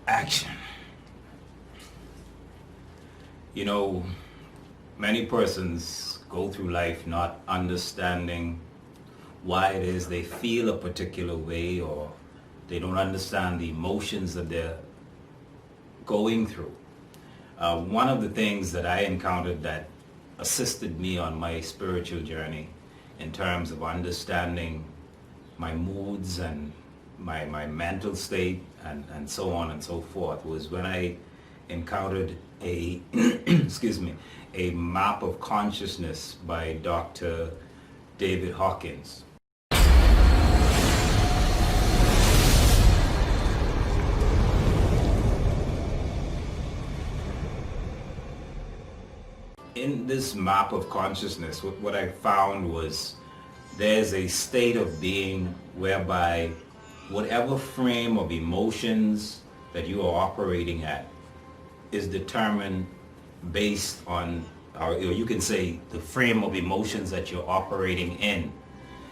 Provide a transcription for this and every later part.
Action. You know, many persons go through life not understanding why it is they feel a particular way, or they don't understand the emotions that they're going through. One of the things that I encountered that assisted me on my spiritual journey in terms of understanding my moods and my mental state and so on and so forth was when I encountered a excuse me, a map of consciousness by Dr. David Hawkins. In this map of consciousness, what I found was there's a state of being whereby whatever frame of emotions that you are operating at is determined based on, or you can say the frame of emotions that you're operating in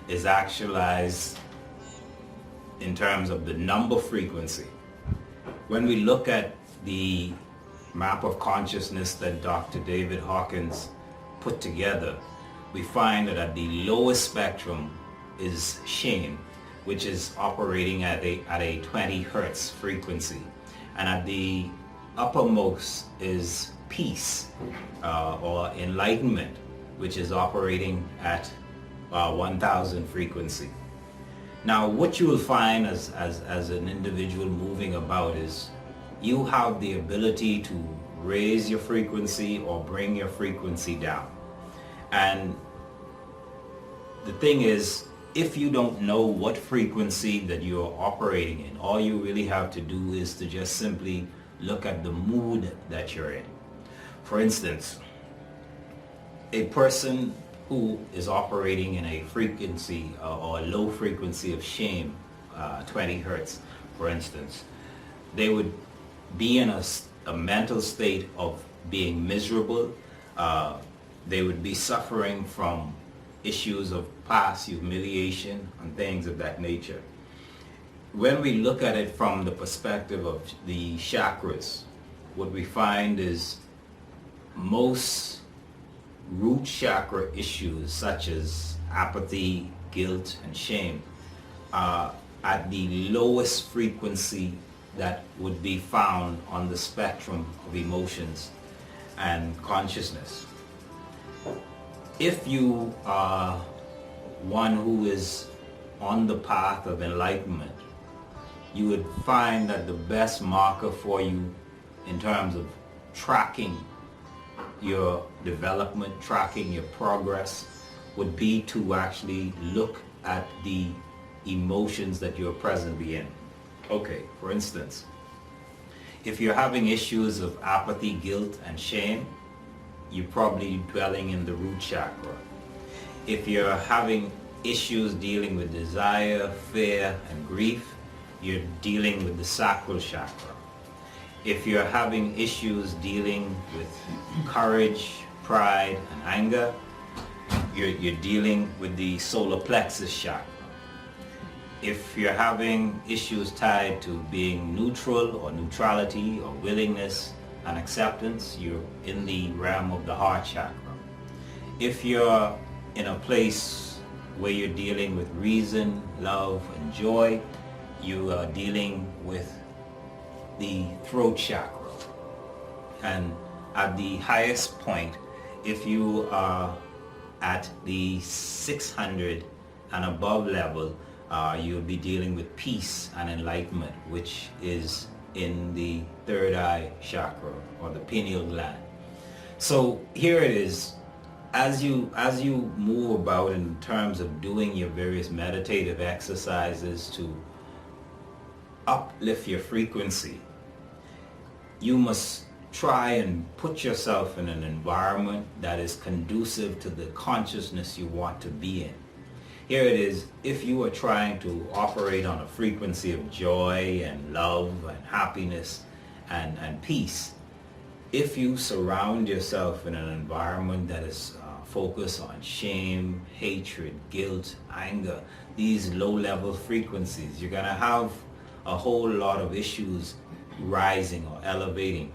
is actualized in terms of the number frequency. When we look at the map of consciousness that Dr. David Hawkins put together, we find that at the lowest spectrum is shame, which is operating at a 20 hertz frequency, and at the uppermost is peace or enlightenment, which is operating at 1000 frequency. Now what you will find as an individual moving about is you have the ability to raise your frequency or bring your frequency down. And the thing is, if you don't know what frequency that you're operating in, all you really have to do is to just simply look at the mood that you're in. For instance, a person who is operating in a frequency or a low frequency of shame, 20 hertz, for instance, they would be in a mental state of being miserable. They would be suffering from issues of past humiliation and things of that nature. When we look at it from the perspective of the chakras, what we find is most root chakra issues such as apathy, guilt, and shame are at the lowest frequency that would be found on the spectrum of emotions and consciousness. If you are one who is on the path of enlightenment, you would find that the best marker for you in terms of tracking your development, tracking your progress, would be to actually look at the emotions that you're presently in. Okay, for instance, if you're having issues of apathy, guilt, and shame, you're probably dwelling in the root chakra. If you're having issues dealing with desire, fear, and grief, you're dealing with the sacral chakra. If you're having issues dealing with courage, pride, and anger, you're dealing with the solar plexus chakra. If you're having issues tied to being neutral or neutrality or willingness and acceptance, you're in the realm of the heart chakra. If you're in a place where you're dealing with reason, love, and joy, you are dealing with the throat chakra. And at the highest point, if you are at the 600 and above level, you'll be dealing with peace and enlightenment, which is in the third eye chakra or the pineal gland. So here it is. As you move about in terms of doing your various meditative exercises to uplift your frequency, you must try and put yourself in an environment that is conducive to the consciousness you want to be in. Here it is, if you are trying to operate on a frequency of joy and love and happiness and peace, if you surround yourself in an environment that is focused on shame, hatred, guilt, anger, these low-level frequencies, you're going to have a whole lot of issues rising or elevating,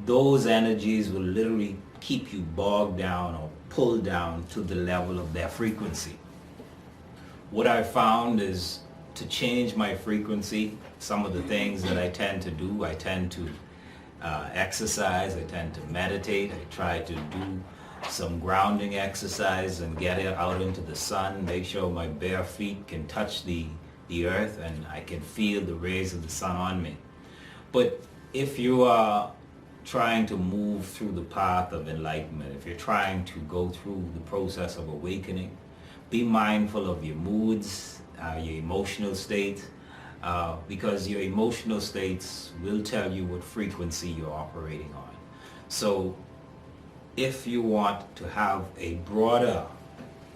those energies will literally keep you bogged down or pulled down to the level of their frequency. What I found is to change my frequency, some of the things that I tend to do, I tend to exercise, I tend to meditate, I try to do some grounding exercise and get it out into the sun, make sure my bare feet can touch the earth and I can feel the rays of the sun on me. But if you are trying to move through the path of enlightenment, if you're trying to go through the process of awakening, be mindful of your moods, your emotional state, because your emotional states will tell you what frequency you're operating on. So if you want to have a broader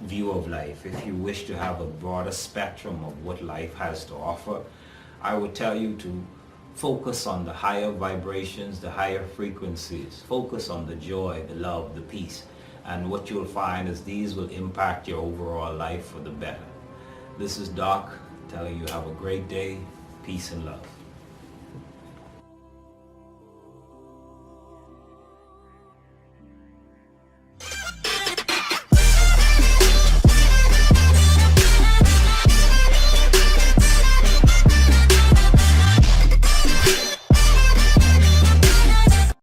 view of life, if you wish to have a broader spectrum of what life has to offer, I would tell you to focus on the higher vibrations, the higher frequencies. Focus on the joy, the love, the peace. And what you'll find is these will impact your overall life for the better. This is Doc telling you have a great day. Peace and love.